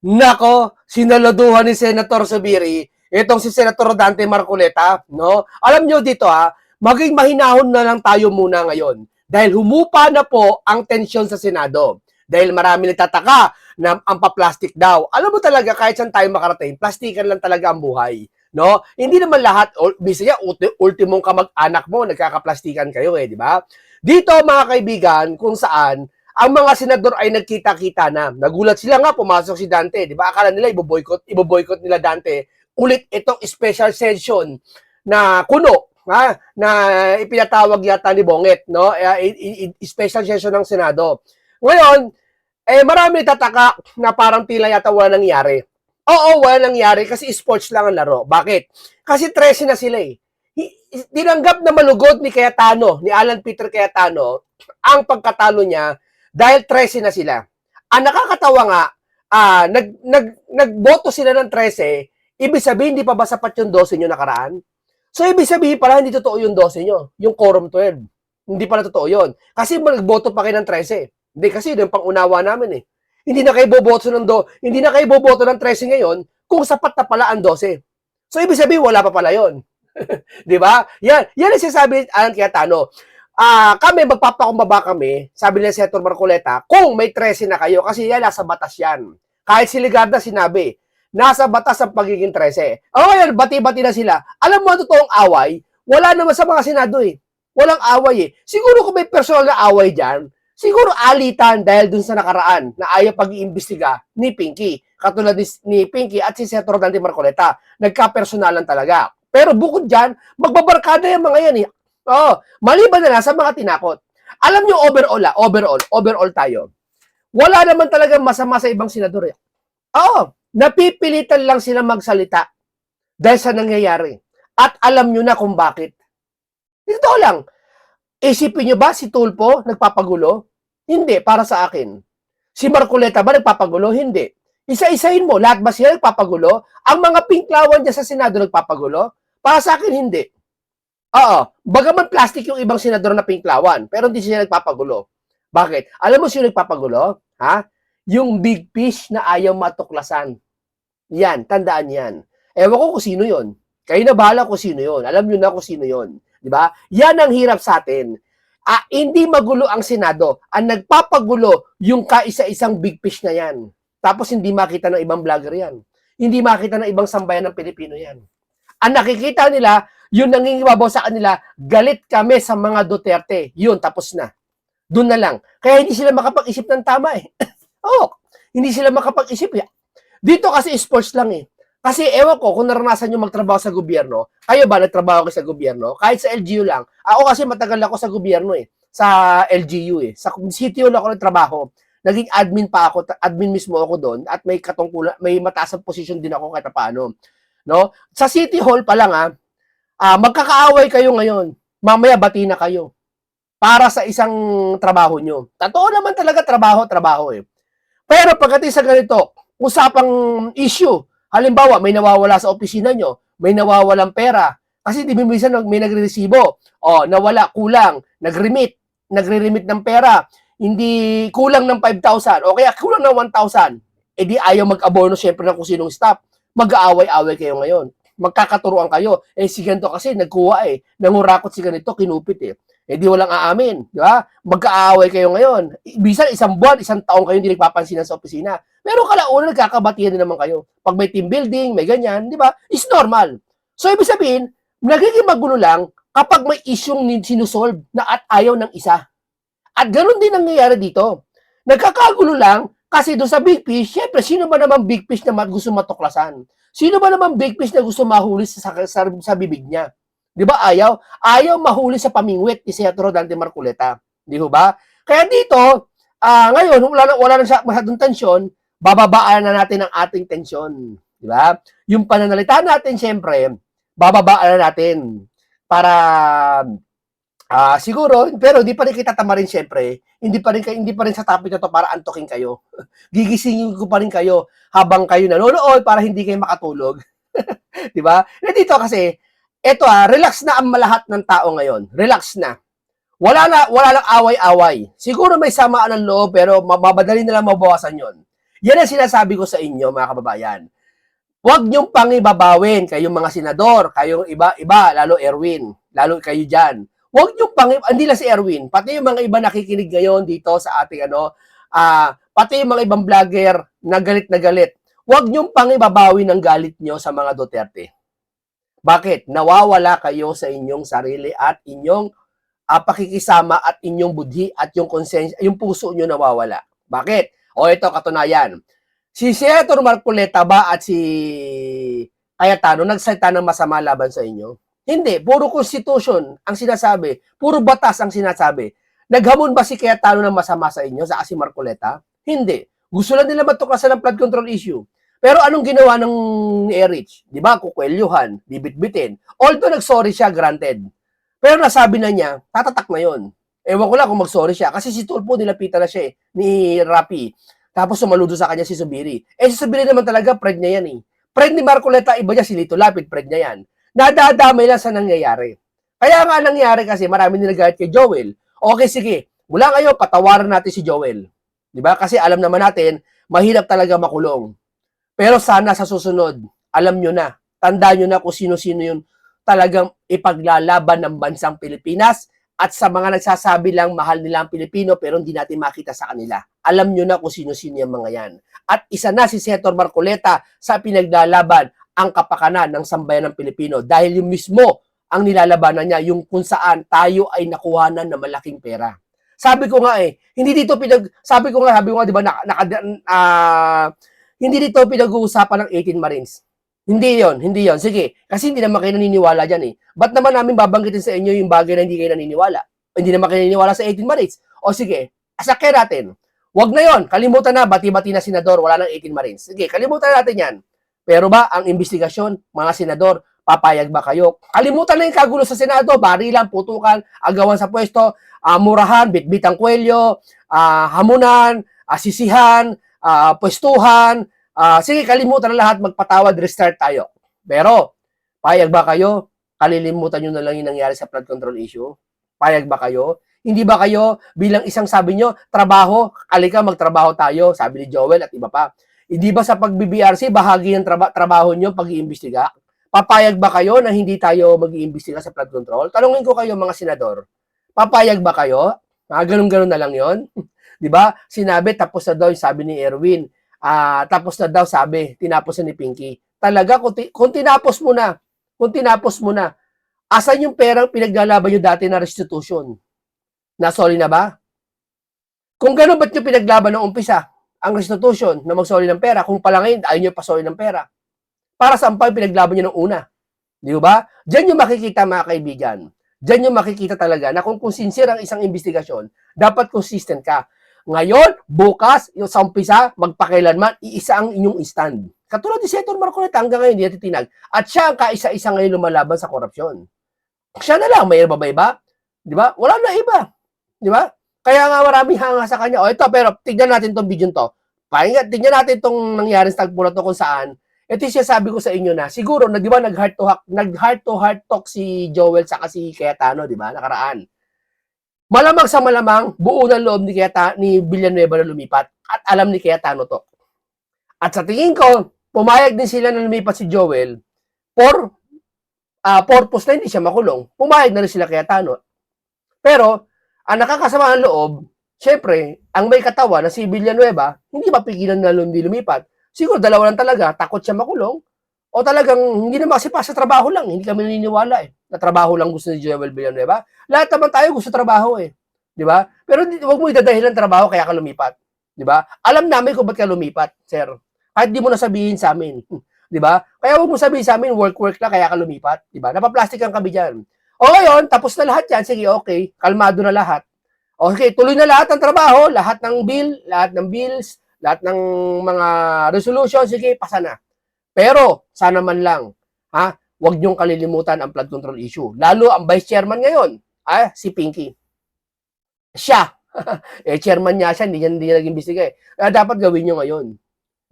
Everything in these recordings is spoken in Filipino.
Nako, sinaladuhan ni Senator Zubiri, itong si Senator Dante Marcoleta, no? Alam nyo dito maging mahinahon na lang tayo muna ngayon. Dahil humupa na po ang tensyon sa Senado. Dahil marami nagtataka na ang pa-plastic daw. Alam mo talaga, kahit saan tayo makarating, plastikan lang talaga ang buhay. No? Hindi naman lahat, bisa niya, ultimong kamag-anak mo, nagkakaplastikan kayo di ba? Dito mga kaibigan, kung saan, ang mga senador ay nagkita-kita na. Nagulat sila nga, pumasok si Dante. Di ba? Akala nila iboboycott nila Dante. Ulit itong special session na kuno, na ipinatawag yata ni Bonget, no? Special session ng Senado. Ngayon, marami tataka na parang tila yata wala nangyari. Oo, wala nangyari kasi sports lang ang laro. Bakit? Kasi 13 na sila Tinanggap na malugod ni Cayetano, ni Alan Peter Cayetano, ang pagkatalo niya dahil 13 na sila. Ang nakakatawa nga, nagboto sila ng 13, ibig sabihin, hindi pa ba sapat yung 12 nyo nakaraan? So, ibig sabihin pala, hindi totoo yung 12 nyo, yung quorum 12. Hindi pala totoo yun. Kasi nagboto pa kayo ng 13. Hindi, kasi yung pang-unawa namin Hindi na kayo boboto ng 13 ngayon kung sapat na pala ang 12. So, ibig sabihin, wala pa pala yun. Di ba? Yan ang sinasabi Alan Cayetano. Kami, magpapakumbaba kami, sabi ni Senator Marcoleta, kung may 13 na kayo, kasi yan, nasa batas yan. Kahit si Ligarda sinabi, nasa batas ang pagiging 13. O ngayon, bati-bati na sila. Alam mo, ang totoong away, wala naman sa mga Senado Walang away Siguro kung may personal na away dyan, siguro alitan dahil dun sa nakaraan na ayaw pag-iimbestiga ni Pinky. Katulad ni Pinky at si Senator Dante Marcoleta. Nagka-personalan talaga. Pero bukod dyan, magbabarkada yung mga yan maliban na lang sa mga tinakot. Alam nyo, overall tayo. Wala naman talagang masama sa ibang senador napipilitan lang sila magsalita dahil sa nangyayari. At alam nyo na kung bakit. Ito lang. Isipin nyo ba si Tulfo nagpapagulo? Hindi, para sa akin. Si Marcoleta ba nagpapagulo? Hindi. Isa-isahin mo, lahat ba sila nagpapagulo? Ang mga pinklawan niya sa Senado nagpapagulo? Para sa akin, hindi. Bagaman plastic yung ibang senador na pinklawan, pero hindi sila nagpapagulo. Bakit? Alam mo sino nagpapagulo? Yung big fish na ayaw matuklasan. Yan, tandaan yan. Ewan ko kung sino yon. Kayo na bahala kung sino yon. Alam nyo na kung sino yon. Di ba? Yan ang hirap sa atin. Hindi magulo ang Senado. Ang nagpapagulo yung kaisa-isang big fish na yan. Tapos hindi makita ng ibang vlogger yan. Hindi makita ng ibang sambayan ng Pilipino yan. Ang nakikita nila, yung nangingibabaw sa kanila, galit kami sa mga Duterte. Yun, tapos na. Doon na lang. Kaya hindi sila makapag-isip ng tama hindi sila makapag-isip Dito kasi sports lang Kasi ewan ko, kung naranasan nyo magtrabaho sa gobyerno, kayo ba nagtrabaho kayo sa gobyerno? Kahit sa LGU lang. Ako kasi matagal ako sa gobyerno Sa LGU Sa city hall ako nagtrabaho. Naging admin pa ako, admin mismo ako doon, at may katungkulan, may mataas ang position din ako kahit paano. No? Sa City Hall pa lang magkakaaway kayo ngayon. Mamaya bati na kayo. Para sa isang trabaho nyo. Totoo naman talaga trabaho Pero pagdating sa ganito, usapang issue, halimbawa may nawawala sa opisina nyo, may nawawalang pera, kasi di minsan may nagre-resibo, nawala, kulang, nagre-remit ng pera, hindi kulang ng 5,000, o kaya kulang ng 1,000, di ayaw mag-abono syempre ng kung sinong staff, mag-aaway-away kayo ngayon. Magkakaturuan kayo. Si ganito kasi nagkuha nangurakot si ganito, kinupit di walang aamin. Di ba? Magka-aaway kayo ngayon. Bisan isang buwan, isang taong kayo hindi nagpapansinan sa opisina. Pero kalaunan, nagkakabatihan din naman kayo. Pag may team building, may ganyan, di ba? It's normal. So, ibig sabihin, nagiging magulo lang kapag may isyong sinusolve na at ayaw ng isa. At ganoon din nangyayari dito. Nagkakagulo lang kasi doon sa big fish, syempre, sino ba naman big fish na gusto matuklasan? Sino ba naman big fish na gusto mahuli sa bibig niya? Di ba ayaw? Ayaw mahuli sa pamingwit ni Senator Dante Marcoleta. Di ba? Kaya dito, ngayon, wala na masyadong tensyon, bababaan na natin ang ating tensyon. Di ba? Yung pananalita natin, syempre, bababaan na natin para siguro, pero di pa rin kita tamarin syempre. Hindi pa rin sa topic na to para antokin kayo. Gigisingin ko pa rin kayo habang kayo nanonood para hindi kayo makatulog. Di ba? Dito kasi, eto relax na ang lahat ng tao ngayon. Relax na. Wala lang away-away. Siguro may samaan ng loob pero mabadali na lang mabawasan yon. Yan ang sinasabi ko sa inyo, mga kababayan. Huwag niyong pangibabawin, kayong mga senador, kayong iba, lalo Erwin, lalo kayo dyan. Huwag niyong hindi lang si Erwin, pati yung mga iba nakikinig ngayon dito sa ating pati yung mga ibang vlogger na galit na galit. Huwag niyong pangibabawin ang galit niyo sa mga Duterte. Bakit? Nawawala kayo sa inyong sarili at inyong pakikisama at inyong budhi at yung konsensya, yung puso niyo nawawala. Bakit? O ito, katunayan. Si Senator Marcoleta ba at si Cayetano nagsalita ng masama laban sa inyo? Hindi. Puro constitution ang sinasabi. Puro batas ang sinasabi. Naghamon ba si Cayetano ng masama sa inyo, sa si Marcoleta? Hindi. Gusto lang nila matuklasan ng flood control issue. Pero anong ginawa ng Erich? Di ba? Kukwelyuhan, bibitbitin. Although nag-sorry siya, granted. Pero nasabi na niya, tatatak na yun. Ewan ko lang kung mag-sorry siya. Kasi si Tulfo, nilapitan na siya ni Rapi. Tapos sumaludo sa kanya si Subiri. Si Subiri naman talaga, friend niya yan Friend ni Marcoleta, iba niya, si Lito Lapid, friend niya yan. Nadadamay lang sa nangyayari. Kaya nga nangyari kasi, marami nilagayat kay Joel. Okay, sige. Mula ngayon, patawaran natin si Joel. Diba? Kasi alam naman natin, mahirap talaga makulong. Pero sana sa susunod, alam nyo na, tandaan nyo na kung sino-sino yung talagang ipaglalaban ng bansang Pilipinas at sa mga nagsasabi lang mahal nila ang Pilipino pero hindi natin makita sa kanila. Alam nyo na kung sino-sino yung mga yan. At isa na si Senator Marcoleta sa pinaglalaban ang kapakanan ng sambayan ng Pilipino dahil yung mismo ang nilalabanan niya, yung kung saan tayo ay nakuhanan ng malaking pera. Sabi ko nga hindi dito sabi ko nga, di ba, hindi dito pinag-uusapan ng 18 Marines. Hindi yon. Sige, kasi hindi naman kayo naniniwala dyan Ba't naman namin babanggitin sa inyo yung bagay na hindi kayo naniniwala? Hindi naman kayo naniniwala sa 18 Marines. O sige, asakyan natin. Wag na yon, kalimutan na, bati-bati na senador, wala nang 18 Marines. Sige, kalimutan natin yan. Pero ba, ang investigasyon, mga senador, papayag ba kayo? Kalimutan na yung kagulo sa Senado, barilan, putukan, agawan sa pwesto, murahan, bitbitang kwelyo, hamunan, sisihan, pwestuhan, sige, kalimutan na lahat, magpatawad, restart tayo. Pero, payag ba kayo? Kalilimutan nyo na lang yung nangyari sa flood control issue? Payag ba kayo? Hindi ba kayo, bilang isang sabi nyo, trabaho, alika magtrabaho tayo, sabi ni Joel at iba pa. Hindi ba sa pag-BBRC, bahagi ng trabaho nyo pag-iimbestiga? Papayag ba kayo na hindi tayo mag-iimbestiga sa flood control? Tanungin ko kayo mga senador, papayag ba kayo? Ganun-ganun na lang yon. Di ba? Sinabi, tapos na daw, sabi ni Erwin, tapos na daw sabi, tinapos na ni Pinky. Talaga, kung tinapos mo na, asan yung perang pinaglalaban nyo dati na restitution? Nasoli na ba? Kung gano'n, ba't nyo pinaglaban ng umpisa ang restitution na magsoli ng pera? Kung pala ngayon, ayaw nyo pasoli ng pera. Para saan pa yung pinaglaban nyo ng una? Di ba? Diyan nyo makikita, mga kaibigan. Diyan nyo makikita talaga na kung sincere ang isang investigasyon, dapat consistent ka. Ngayon, bukas, yung sa umpisa, magpakailanman, iisa ang inyong stand. Katulad ni Senator Marcoleta, hanggang ngayon, hindi natin tinag. At siya ang kaisa-isa ngayon lumalaban sa korupsyon. Siya na lang, may iba ba iba? Di ba? Wala na iba. Di ba? Kaya nga maraming hanga sa kanya. O ito, pero tignan natin tong video to. Tignan natin tong nangyari sa tagpo na to kung saan. Ito siya sabi ko sa inyo na, siguro, di ba, nag-heart to heart talk si Joel sa si Cayetano, di ba, nakaraan. Malamang sa malamang, buo ng loob ni Villanueva na lumipat at alam ni Cayetano to. At sa tingin ko, pumayag din sila na lumipat si Joel for purpose na hindi siya makulong. Pumayag na rin sila Cayetano. Pero, ang nakakasama ang loob, syempre, ang may katawan na si Villanueva, hindi mapigilan na hindi lumipat. Siguro dalawa lang talaga, takot siya makulong, o talagang hindi na makasipa sa trabaho lang. Hindi kami naniniwala na trabaho lang gusto ni Joel Villanueva. Lahat naman tayo gusto trabaho Di ba? Pero huwag mo idadahilan trabaho kaya ka lumipat. Di ba? Alam namin kung ba't ka lumipat, sir. Kahit di mo na sabihin sa amin. Di ba? Kaya huwag mo sabihin sa amin, work na kaya ka lumipat. Di ba? Napaplastic ang kami dyan. O ngayon, tapos na lahat yan. Sige, okay. Kalmado na lahat. Okay, tuloy na lahat ng trabaho, lahat ng bills, lahat ng mga resolution, sige, pasa na. Pero, sana man lang, huwag niyong kalilimutan ang flood control issue. Lalo ang vice chairman ngayon, si Pinky. Siya. Chairman niya siya, hindi niya nag-imbestiga dapat gawin niyo ngayon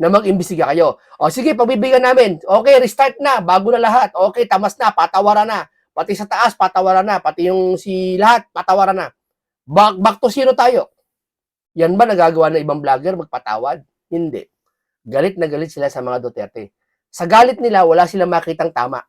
na mag-imbestiga kayo. O sige, pagbibigyan namin. Okay, restart na, bago na lahat. Okay, tamas na, patawaran na. Pati sa taas, patawaran na. Pati yung si lahat, patawaran na. Back to zero tayo. Yan ba nagagawa ng ibang vlogger magpatawad? Hindi. Galit na galit sila sa mga Duterte. Sa galit nila, wala silang makitang tama.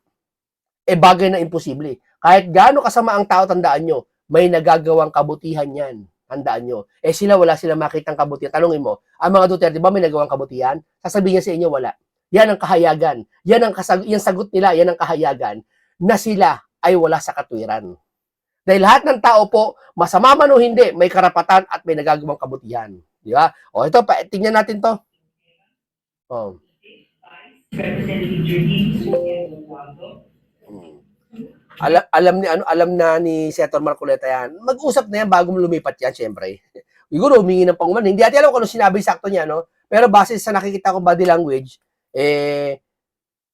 Bagay na imposible. Kahit gaano kasama ang tao, tandaan nyo, may nagagawang kabutihan yan. Tandaan nyo. Sila, wala silang makitang kabutihan. Tanungin mo, ang mga Duterte ba may nagawang kabutihan? Sasabihin niya sa inyo, wala. Yan ang kahayagan. Yan sagot nila, yan ang kahayagan na sila ay wala sa katwiran. Dahil lahat ng tao po, masama man o hindi, may karapatan at may nagagawang kabutihan. Di ba? Ito, tingnan natin to. Alam na ni Senator Marcoleta yan. Mag-usap na yan bago lumipat yan, syempre. Siguro, humingi ng panguman. Hindi natin alam kung ano sinabi sakto niya, no? Pero base sa nakikita ko body language,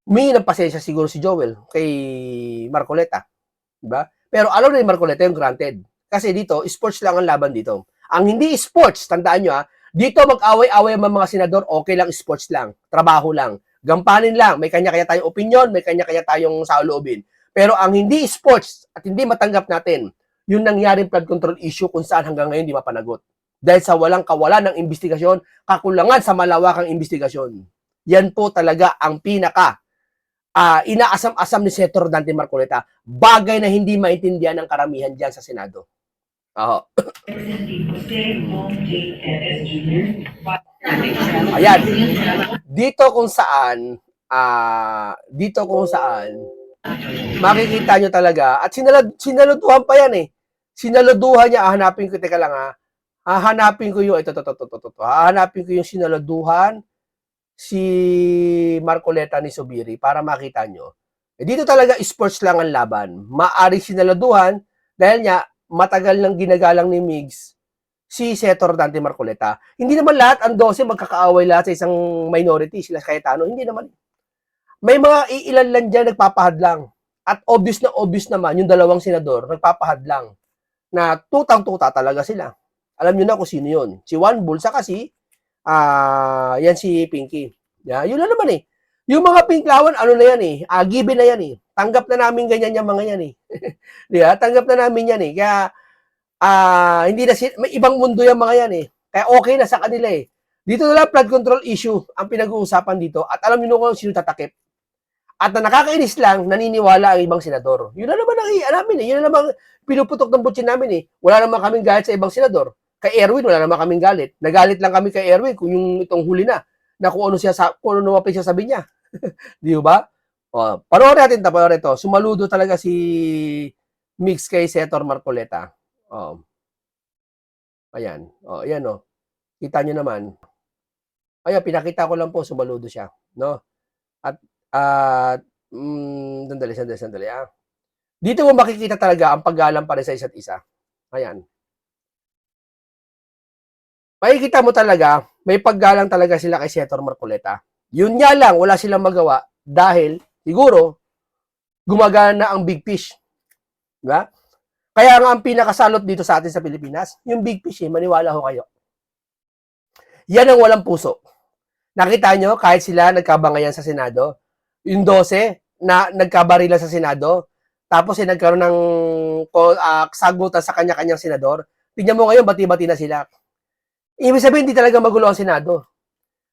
humingi ng pasensya siguro si Joel kay Marcoleta. Diba? Pero alam na ni Marcoleta yung granted. Kasi dito, sports lang ang laban dito. Ang hindi sports, tandaan nyo dito mag-away-away ang mga senador, okay lang, sports lang, trabaho lang, gampanin lang, may kanya-kanya tayong opinion, may kanya-kanya tayong saoloobin. Pero ang hindi sports at hindi matanggap natin, yung nangyaring flood control issue kung saan hanggang ngayon di mapanagot. Dahil sa walang kawalan ng investigasyon, kakulangan sa malawakang investigasyon. Yan po talaga ang pinaka inaasam-asam ni Senator Dante Marcoleta. Bagay na hindi maintindihan ng karamihan dyan sa Senado. Ayan. Dito kung saan makikita nyo talaga, at sinaluduhan pa yan Sinaluduhan niya, hahanapin ko, teka lang hahanapin ko yung, hahanapin ko yung sinaluduhan si Marcoleta ni Zubiri para makita nyo. Dito talaga sports lang ang laban. Maaari sinaluduhan dahil niya matagal nang ginagalang ni Migs si Senator Dante Marcoleta. Hindi naman lahat ang 12 magkakaaway lahat sa isang minority, sila Cayetano, hindi naman. May mga iilan lang dyan nagpapahadlang. At obvious naman, yung dalawang senador nagpapahadlang na tutang-tuta talaga sila. Alam nyo na kung sino yun. Si Juan Bulsa kasi, yan si Pinky. Yun na naman Yung mga pinklawan, ano na yan given na yan Tanggap na namin ganyan yung mga yan Di ba? Tanggap na namin yan Kaya, hindi na may ibang mundo yung mga yan Kaya okay na sa kanila Dito na lang flood control issue ang pinag-uusapan dito at alam niyo kung sino tatakip. At na nakakainis lang, naniniwala ang ibang senador. Yun na naman ang namin Yun na naman pinuputok ng butsin namin Wala naman kaming galit sa ibang senador. Kay Erwin, wala naman kaming galit. Nagalit lang kami kay Erwin kung yung itong huli na kung ano numapit siya sabi niya. Di ba? Panoorin natin ito. Sumaludo talaga si Mix kay Senator Marcoleta. Ayan. Ayan Kita nyo naman. Ayan, pinakita ko lang po, sumaludo siya. No? At sandali. Dito mo makikita talaga ang paggalang pa rin sa isa't isa. Ayan. Makikita mo talaga, may paggalang talaga sila kay Senator Marcoleta. Yun nga lang, wala silang magawa dahil, siguro, gumagana ang big fish. Diba? Kaya nga ang pinakasalot dito sa atin sa Pilipinas, yung big fish maniwala ho kayo. Yan ang walang puso. Nakita nyo, kahit sila nagkabangayan sa Senado, yung 12 na nagkabarila sa Senado, tapos nagkaroon ng sagutan sa kanya-kanyang senador, tingnan mo ngayon, bati-bati na sila. Ibig sabihin, hindi talaga magulo ang Senado.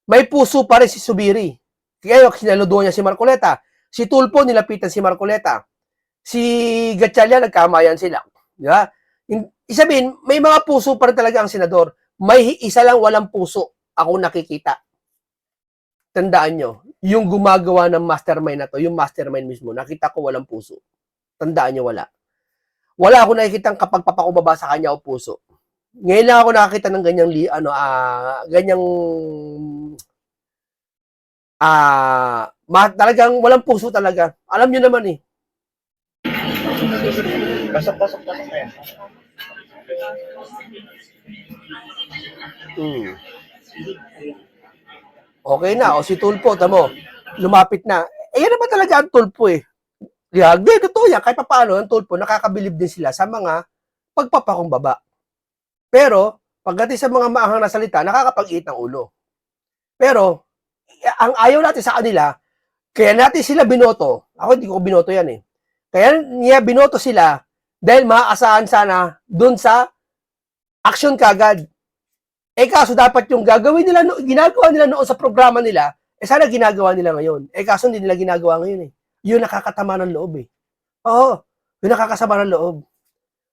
May puso pa rin si Zubiri. Kaya sinaluduhan niya si Marcoleta. Si Tulfo, nilapitan si Marcoleta. Si Gatchalian, nagkamayan sila. Diba? Isabihin, may mga puso pa rin talaga ang senador. May isa lang walang puso ako nakikita. Tandaan nyo, yung gumagawa ng mastermind na to, yung mastermind mismo, nakita ko walang puso. Tandaan nyo, wala. Wala ako nakikitang kapag papakubaba sa kanya o puso. Ngayon lang ako nakakita ng talagang walang puso talaga. Alam nyo naman Pasok na yan. Okay na. O si Tulfo, tamo, lumapit na. Yan naman talaga ang Tulfo totoo yan. Kahit paano, ang Tulfo, nakakabilib din sila sa mga pagpapakumbaba. Pero, pagdating sa mga maanghang na salita, nakakapag-iit ng ulo. Pero, ang ayaw natin sa kanila, kaya natin sila binoto. Ako hindi ko binoto yan Kaya niya binoto sila dahil maaasahan sana dun sa action kagad. Eh kaso dapat yung gagawin nila, ginagawa nila noon sa programa nila, sana ginagawa nila ngayon. Eh kaso hindi nila ginagawa ngayon eh. Yun nakakatama ng loob eh. Oo, yun nakakasama ng loob.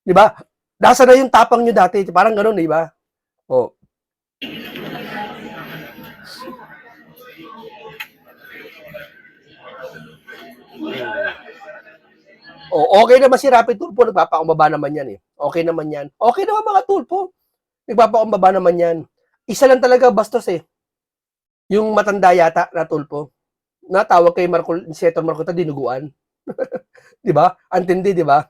Di ba? Nasa na yung tapang nyo dati, parang gano'n, di ba? Oh. Oh, okay naman si Rapi Tulfo, nagpapakumbaba naman yan eh. Okay naman yan. Okay naman mga Tulfo. Nagpapakumbaba naman yan. Isa lang talaga bastos eh. Yung matanda yata na Tulfo. Natawag kay Senator Marcolita, dinuguan. Di ba? Antindi, di ba?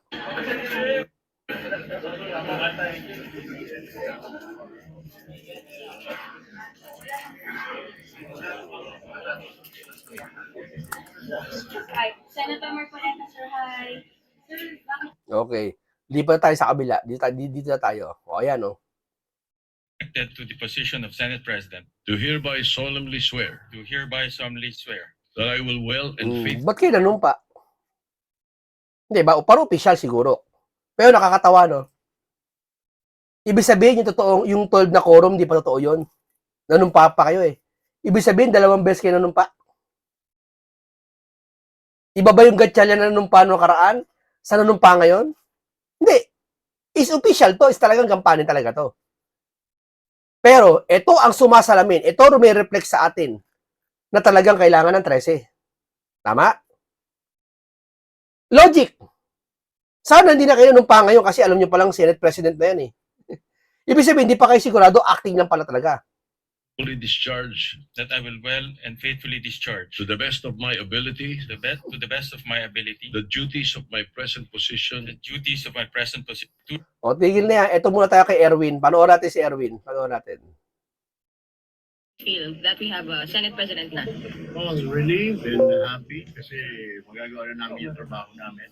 Hi, Senator Marcoleta, sir, hi. Sir, bakit Okay. Di pa tayo sa kabila. Dito na tayo. O, ayan o. Elected to the position of Senate President, do hereby solemnly swear do hereby solemnly swear that I will well and faithfully Ba't kayo nanumpa? Hindi ba? Parang official siguro. Pero nakakatawa, no? Ibig sabihin, yung 12 na quorum, di pa totoo yun. Nanumpa pa kayo eh. Ibig sabihin, 2 beses kayo nanumpa. Iba ba yung gatsalya na nanumpa noong karaan? Sa nanumpa ngayon? Hindi. Is official to. Is talagang kampanin talaga to. Pero, ito ang sumasalamin. Ito rumireflect sa atin na talagang kailangan ng 13. Tama? Logic. Sana hindi na kayo nanumpa ngayon kasi alam nyo palang Senate President na yan eh. Ibig sabihin, hindi pa kayo sigurado, acting lang pala talaga. discharge that I will well and faithfully discharge to the best of my ability to the best of my ability the duties of my present the position duties of my present position. O, tigil na yan. Ito muna tayo kay Erwin. Panoorin natin si Erwin. Panoorin natin. feel that we have a Senate President na? Well, relieved and happy kasi magagawa na namin yung trabaho namin.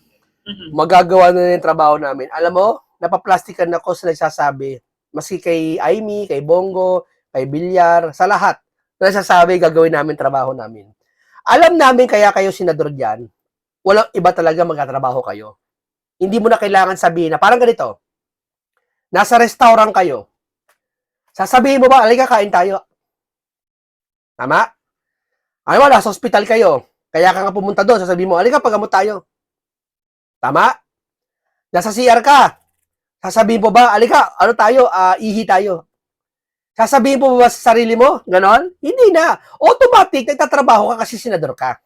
Magagawa na yung trabaho namin. Alam mo, napaplastikan ako sa nagsasabi. Maski kay Aimee, kay Bongo, kay Villar, sa lahat. Nagsasabi, gagawin namin trabaho namin. Alam namin kaya kayo senador dyan, walang iba talaga magkatrabaho kayo. Hindi mo na kailangan sabihin na parang ganito. Nasa restaurant kayo. Sasabihin mo ba, alika kain tayo. Tama? Ano ba, nasa hospital kayo. Kaya ka nga pumunta doon, sasabihin mo, alika pagamot tayo. Tama? Nasa CR ka. Sasabihin mo ba, alika, ano tayo, ihi tayo. Sasabihin mo ba sa sarili mo? Ganon? Hindi na. Automatic, nagtatrabaho ka kasi senador ka.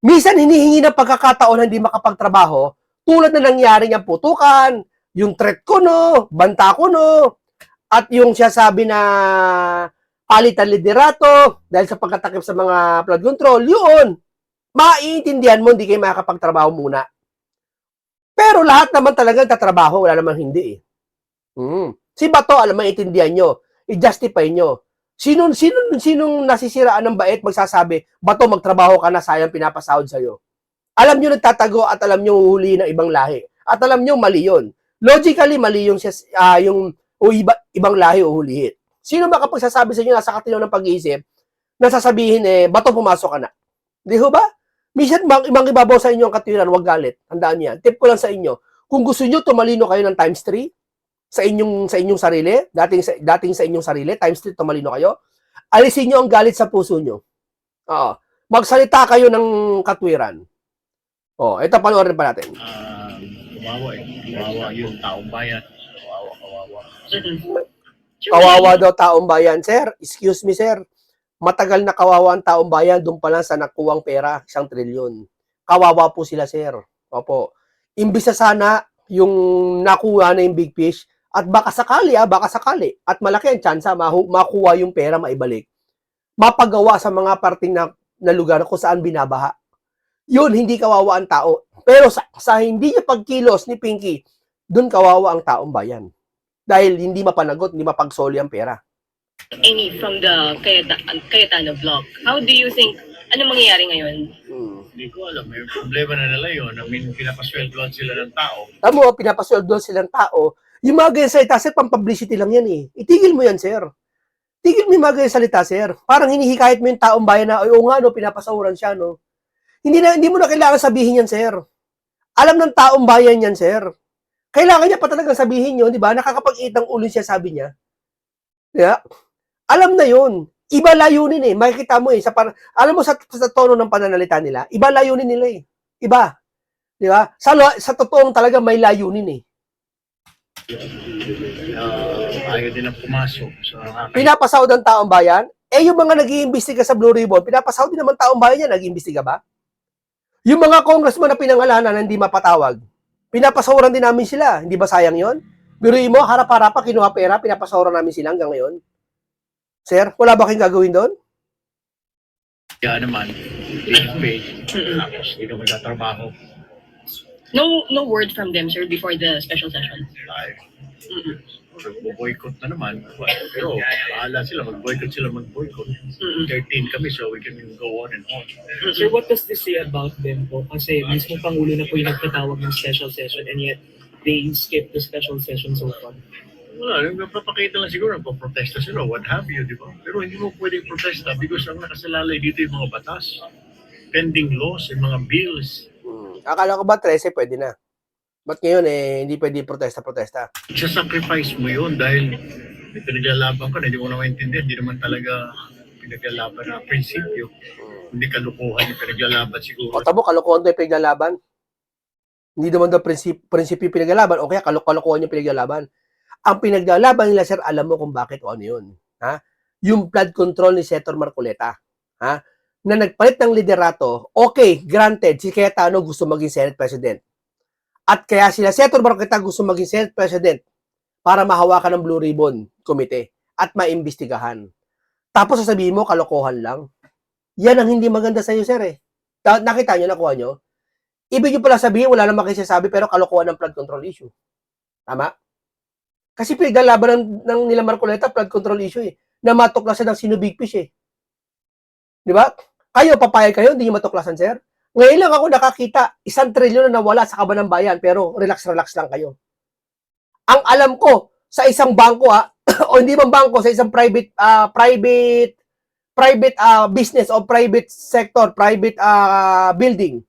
Minsan, hinihingi ng pagkakataon na hindi makapagtrabaho, tulad na nangyari niyang putukan, yung threat ko no, banta ko no, at yung siya sabi na palitan liderato dahil sa pagkatakip sa mga flood control, yun, maiintindihan mo, hindi kayo makakapagtrabaho muna. Pero lahat naman talaga tatrabaho, wala namang hindi eh. Si Bato, alam, maiintindihan nyo, i-justify nyo. Sinong nasisiraan ng bait magsasabi, Bato, magtrabaho ka na, sayang pinapasahod sa'yo. Alam nyo nagtatago at alam nyo uhuli ng ibang lahi. At alam nyo, mali yun. Logically, mali yung ibang lahi uhulihin. Sino ba kapag sasabi sa inyo, nasa katinaw ng pag-iisip, na sasabihin, Bato, pumasok ka na. Di ho ba? Minsan, ibang ibabaw sa inyo ang katwiran, wag galit. Tandaan niya. Tip ko lang sa inyo, kung gusto nyo tumalino kayo ng times 3, sa inyong sarili, dating sa inyong sarili, times 3 tumalino kayo, alisin nyo ang galit sa puso nyo. Oo. Magsalita kayo ng katwiran. Ito, panoorin pa natin. Kawawa eh. Kawawa yung taong bayan. Kawawa. Kawawa daw taong bayan. Sir, excuse me sir, matagal na kawawa ang taong bayan, doon pa lang sa nakuwang pera, 1 trilyon. Kawawa po sila sir. Opo. Imbis na sana yung nakuha na yung big fish, at baka sakali, at malaki ang tsansa, makuha yung pera, maibalik. Mapagawa sa mga parting na lugar kung saan binabaha. Yun, hindi kawawa ang tao. Pero sa hindi niya pagkilos ni Pinky, dun kawawa ang taong bayan. Dahil hindi mapanagot, hindi mapagsoli ang pera. Amy from the Cayetano vlog. How do you think, ano mangyayari ngayon? Hindi ko alam. May problema na nila yun. I mean, pinapasweldoan sila ng tao. Tamo, pinapasweldoan silang tao. Yung mga ganyan salita, sir, pang-publicity lang yan eh. Itigil mo yan, sir. Tigil mo yung mga ganyan salita, sir. Parang hinihikayat mo yung taong bayan na, oo nga, no, pinapasahuran siya, no. Hindi mo na kailangan sabihin yan, sir. Alam ng taong bayan yan, sir. Kailangan niya pa talagang sabihin yun, di ba? Nakakapag-iit ng ulo siya, sabi niya. Yeah. Alam na yun. Iba layunin eh. Makikita mo eh. Alam mo sa tono ng pananalita nila, iba layunin nila eh. Iba. Di ba? Sa totoong talaga may layunin eh. Ayaw din ang pumasok. So, Pinapasahod ang taong bayan. Eh, yung mga nag-iimbestiga sa Blue Ribbon, pinapasahod din naman taong bayan yan, nag-iimbestiga ba? Yung mga congressman na pinangalanan na hindi mapatawag, pinapasahuran din namin sila. Hindi ba sayang yon? Biruin mo, harap-harap pa, kinuha pera, pinapasahuran namin sila hanggang ngayon. Sir, wala ba kayong gagawin doon? kaya naman, being paid, tapos hindi ka magtatrabaho. No word from them, sir, before the special session. Ay, Mm-mm. mag-boycott na naman. Pero, bahala sila, mag-boycott. 13 kami, so we can go on and on. Sir, what does this say about them po? Kasi mismo Pangulo na po yung nagtatawag ng special session and yet they skip the special session so far. Wala, nagpapakita lang siguro, nagpaprotesta sila, what have you, di ba? Pero hindi mo pwedeng protesta because ang nakasalalay dito yung mga batas, pending laws, yung mga bills. Akala ko ba 13 pwede na? Ba't ngayon eh, hindi pwede protesta-protesta? Isa-sacrifice mo yun dahil may pinaglalaban ka na, hindi mo na maintindihan, hindi naman talaga pinaglalaban na prinsipyo. Hindi kalukuhan yung pinaglalaban siguro. O tamo, kalokohan to yung pinaglalaban. Hindi naman daw prinsipyo yung pinaglalaban, o kaya kalokohan yung pinaglalaban. Ang pinaglalaban nila, sir, alam mo kung bakit o ano yun. Ha? Yung flood control ni Senator Marcoleta. Ha? Na nagpalit ng liderato, okay, granted, si Cayetano gusto maging Senate President. At kaya sila, Senator Marcoleta gusto maging Senate President para mahawakan ng Blue Ribbon Committee at maimbestigahan. Tapos sasabihin mo, kalokohan lang. Yan ang hindi maganda sa'yo, sir eh. Nakita nyo, nakuha nyo? Ibig nyo pala sabihin, wala namang kayo sasabi, pero kalokohan ng flood control issue. Tama? Kasi pinaglalaban ng nila Marcoleta, flood control issue eh. Na matuklasan ng sino big fish eh. Di ba? Kayo, papayag kayo, hindi nyo matuklasan, sir? Ngayon lang ako nakakita, 1 trilyon na nawala sa kaban ng bayan, pero relax lang kayo. Ang alam ko, sa isang bangko o hindi man bangko, sa isang private business o private sector, private building,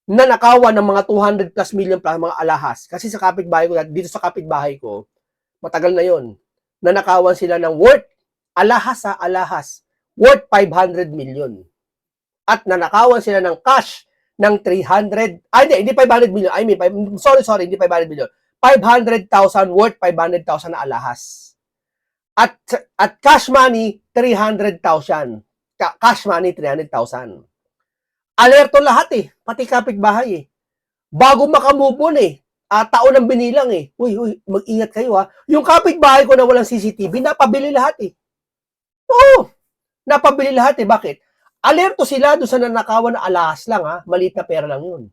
na nakawan ng mga 200 plus million plus mga alahas. Kasi sa kapitbahay ko, dito sa kapitbahay ko, matagal na yon, na nakawan sila ng worth, alahas, worth 500 million. At nanakawan sila ng cash ng 300, hindi 500 million, sorry, hindi 500 million, 500,000 worth 500,000 na alahas. At cash money, 300,000. Cash money, 300,000. Alerto lahat eh, pati kapitbahay eh. Bago makamove on eh, taon ang binilang eh. Uy, mag-ingat kayo ha. Yung kapitbahay ko na walang CCTV, napabili lahat eh. Oo, napabili lahat eh. Bakit? Alerto sila doon sa nanakawan na alahas lang ha. Maliit na pera lang yun.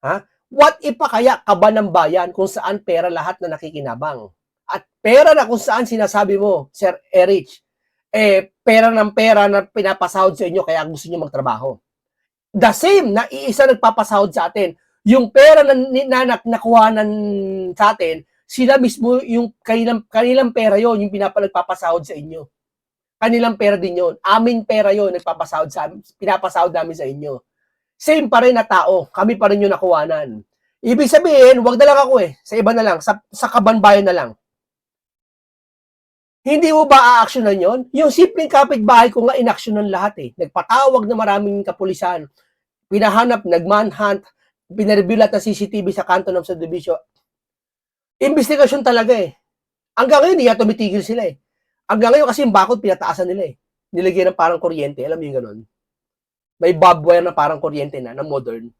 Ha? What if pa kaya kaban ng bayan kung saan pera lahat na nakikinabang? At pera na kung saan sinasabi mo, Sir Erich, pera ng pera na pinapasahod sa inyo kaya gusto nyo magtrabaho. The same na iisa nagpapasahod sa atin. Yung pera na nakuhanan sa atin, sila mismo yung kanilang pera yon, yung pinapasahod sa inyo. Kanilang pera din yon. Aming pera yon, pinapasahod namin sa inyo. Same pa rin na tao, kami pa rin yung nakuhanan. Ibig sabihin, wag na lang ako sa iba na lang, sa kabanbayan na lang. Hindi mo ba a-actionan yon? Yung simpleng kapitbahay ko nga in-actionan lahat Nagpatawag na maraming kapulisan, pinahanap, nag-manhunt, pinareview lahat ng CCTV sa kanto ng subdivision. Investigasyon talaga Hanggang ngayon, hindi tumitigil sila Hanggang ngayon kasi yung bakod pinataasan nila Nilagyan ng parang kuryente, alam mo yung ganun? May bob wire na parang kuryente na modern.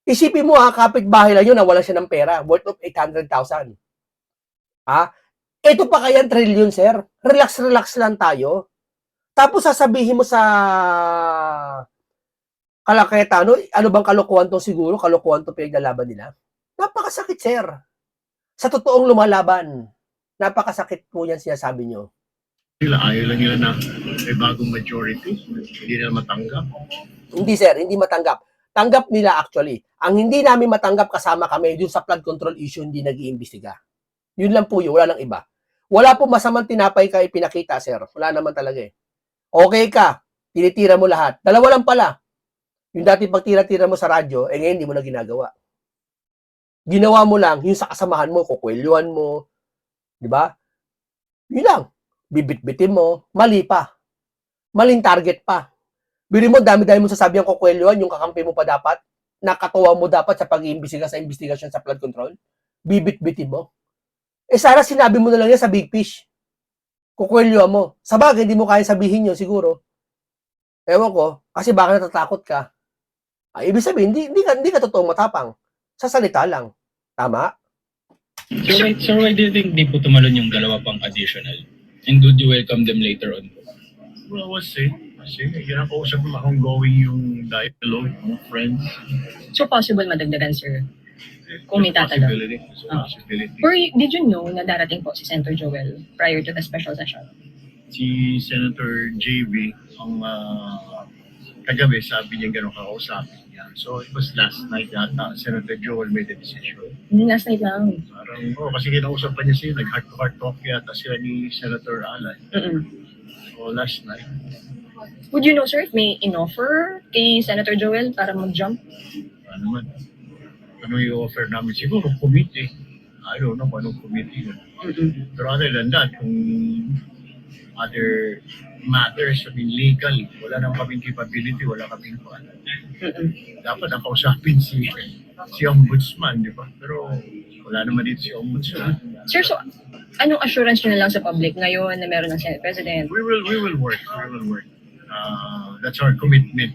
Isipin mo kapitbahay lang yun, nawala siya ng pera, worth of 800,000. Ito pa kaya trillion, sir? Relax lang tayo. Tapos sasabihin mo sa Cayetano, ano bang kalokohan to siguro? Kalokohan to pinaglalaban nila? Napakasakit, sir. Sa totoong lumalaban, napakasakit po yan sinasabi nyo. Ayaw lang nila na may bagong majority, hindi nila matanggap. Hindi, sir, hindi matanggap. Tanggap nila actually. Ang hindi namin matanggap kasama kami dun sa flood control issue, hindi nag-iimbestiga. Yun lang po yun, wala nang iba. Wala po masamang tinapay ka ipinakita, sir. Wala naman talaga Okay ka, tinitira mo lahat. Dalawa lang pala. Yung dati pagtira-tira mo sa radyo, ngayon hindi mo na ginagawa. Ginawa mo lang, yung sa kasamahan mo, kukwelyuhan mo, di ba? Yun lang. bibit-bitin mo, mali pa. Maling target pa. Bili mo, dami-dami mo sasabi ang kukwelyuhan, yung kakampi mo pa dapat, nakatuwa mo dapat sa pag-iimbestiga sa investigasyon sa flood control, bibit-bitin mo. Sana sinabi mo na lang yan sa Big Fish. Kukwelyuhan mo. Sa bagay, hindi mo kaya sabihin yun siguro. Ewan ko, kasi baka natatakot ka. Ibig sabihin, hindi ka totoong matapang. Sa salita lang. Tama? Sir, why do you think di po tumalon yung dalawa pang additional? And would you welcome them later on? Well, we'll see. Kasi kinakausap mo ongoing yung dialogue, yung friends. So possible madagdagan, sir? Kung may tatanong. Possibility. Possibility. Or did you know na darating po si Senator Joel prior to the special session? Si Senator JB, ang kagabi sabi niya gano'ng kakausapin niya. So it was last night yata, Senator Joel made a decision. Last night lang. Parang, kasi kinausapan niya siya, nag-heart-to-heart talk yata sila ni Senator Alan. So last night. Would you know, sir, if may in-offer kay Senator Joel para mag-jump? Ano man? Ano yung offer namin? Siguro committee. I don't know kung anong committee yun. Pero other than that, kung other matters, I mean legal, wala nang kaming capability, wala kaming ano. Dapat ang kausapin si Ombudsman, di ba? Pero wala naman dito si Ombudsman. Sir, so anong assurance nyo na lang sa public ngayon na meron ng Senate President? We will work. That's our commitment.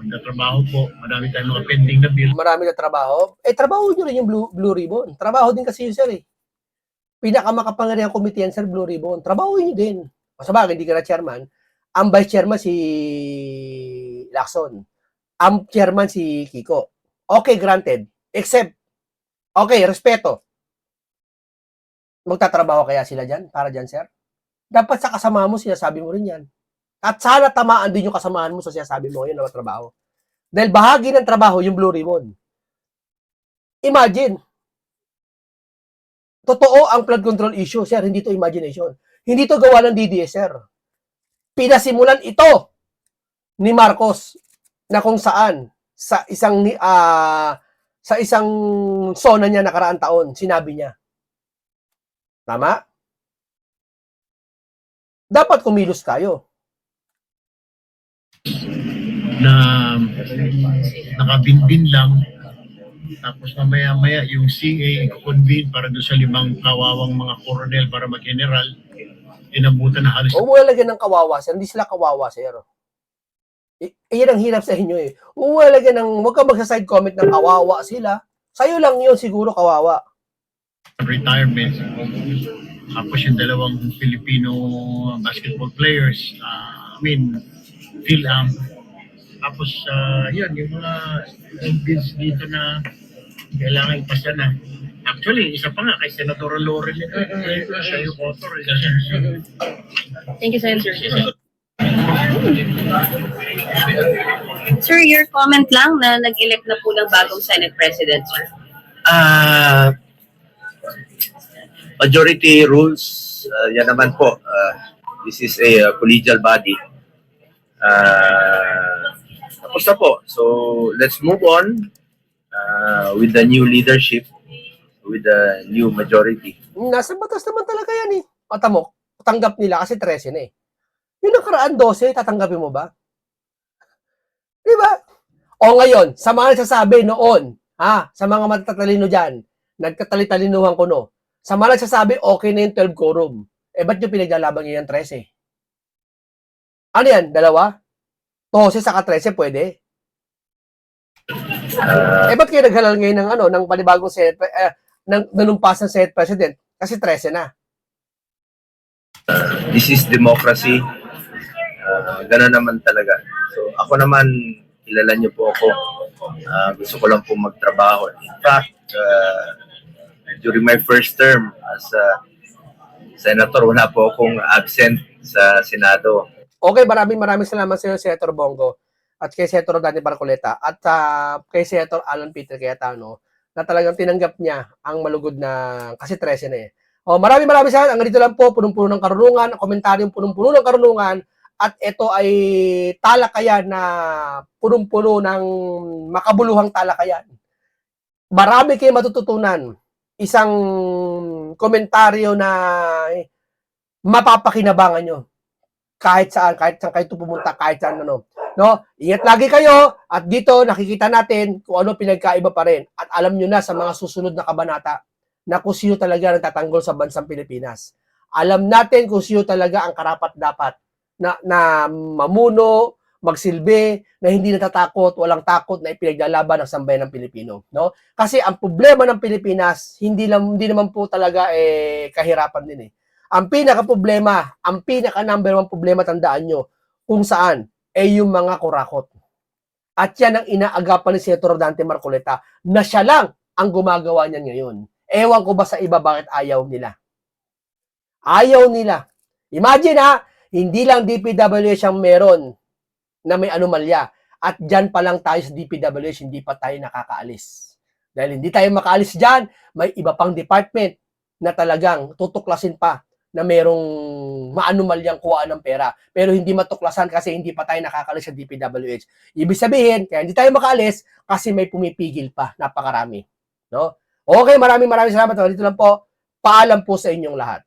Magtatrabaho po. Marami tayong mga pending na bill. Marami na trabaho. Trabaho nyo rin yung Blue Ribbon. Trabaho din kasi yun, sir, eh. Pinakamakapangyarihang committee yan, sir, Blue Ribbon. Trabaho nyo din. O sabagay, hindi ka na chairman. Ang vice chairman si Lacson. Ang chairman si Kiko. Okay, granted. Except, okay, respeto. Magtatrabaho kaya sila dyan? Para dyan, sir? Dapat sa kasama mo, sinasabi mo rin yan. At sana tamaan din yung kasamahan mo sa sinasabi mo ngayon na trabaho. Dahil bahagi ng trabaho yung Blue Ribbon. Imagine, totoo ang flood control issue, sir. Hindi to imagination. Hindi to gawa ng DDS, sir. Pinasimulan ito ni Marcos na kung saan sa isang zona niya nakaraang taon, sinabi niya. Tama? Dapat kumilos tayo. Na nakabinbin lang. Tapos mamaya-maya yung CA convene para doon sa 5 kawawang mga koronel para mag-general. Inabutan na halos. Huwag mo lalagyan ng kawawa, sir. Hindi sila kawawa, sir. Yan ang hirap sa inyo eh. Huwag mo lalagyan ng, huwag ka magsa-side comment ng kawawa sila. Sa'yo lang yun siguro kawawa. Retirement. Tapos yung 2 Filipino basketball players. Phil-Am. Tapos yun, yung mga bills dito na kailangan ipasa na. Actually, isa pa nga kay Senator Loren ito. Siya yung author. Thank you, Senator. Sir, your comment lang na nag-elect na po ng bagong Senate President, sir. Majority rules, yan naman po. This is a collegial body. Tapos na po. So, let's move on with the new leadership, with the new majority. Nasa batas naman talaga yan eh. Patamok, tanggap nila kasi 13 na eh. Yung nakaraan 12, tatanggapin mo ba? Di ba? O ngayon, sa mga nagsasabi noon, sa mga matatalino dyan, nagkatalitalinuhan ko no, sa mga nagsasabi, okay na yung 12 quorum. Ba't yung pinaglalaban niya yung 13? Ano yan? 2? 12 saka 13 pwede? Ba't kayo naghalal ngayon ng panibagong Senate, ng nanumpas ng Senate President? Kasi 13 na. This is democracy. Gano'n naman talaga. So, ako naman, kilala niyo po ako. Gusto ko lang po magtrabaho. In fact, during my first term as senator, wala po akong absent sa Senado. Okay, maraming salamat sa iyo, Senator Bongo, at kay Senator Dani Barcoleta, at kay Senator Alan Peter Cayetano, na talagang tinanggap niya ang malugod na, kasi 13 na eh. Maraming salamat. Ang dito lang po, punong-puno ng karunungan, komentaryong punong-puno ng karunungan, at ito ay talakayan na punong-puno ng makabuluhang talakayan. Marami kayo matututunan. Isang komentaryo na mapapakinabangan nyo. Kahit saan kayo pumunta, kahit saan ano. No? Ingat lagi kayo at dito nakikita natin kung ano pinagkaiba pa rin. At alam nyo na sa mga susunod na kabanata na kung sino talaga nagtatanggol sa bansang Pilipinas. Alam natin kung sino talaga ang karapat-dapat na mamuno, magsilbi, na hindi natatakot, walang takot na ipinaglalaban ng sambayan ng Pilipino. No? Kasi ang problema ng Pilipinas, hindi naman po talaga kahirapan din eh. Ang pinaka-problema, ang pinaka-number 1 problema, tandaan nyo, kung saan, yung mga kurakot. At yan ang inaagapan ni Senator Dante Marcoleta na siya lang ang gumagawa niyan ngayon. Ewan ko ba sa iba bakit ayaw nila. Ayaw nila. Imagine hindi lang DPWH ang meron na may anomalya. At dyan pa lang tayo sa DPWH, hindi pa tayo nakakaalis. Dahil hindi tayo makaalis dyan, may iba pang department na talagang tutuklasin pa na merong maanumalyang kuhaan ng pera. Pero hindi matuklasan kasi hindi pa tayo nakakalis sa DPWH. Ibig sabihin, kaya hindi tayo makaalis kasi may pumipigil pa. Napakarami. No? Okay, maraming salamat. Dito lang po. Paalam po sa inyong lahat.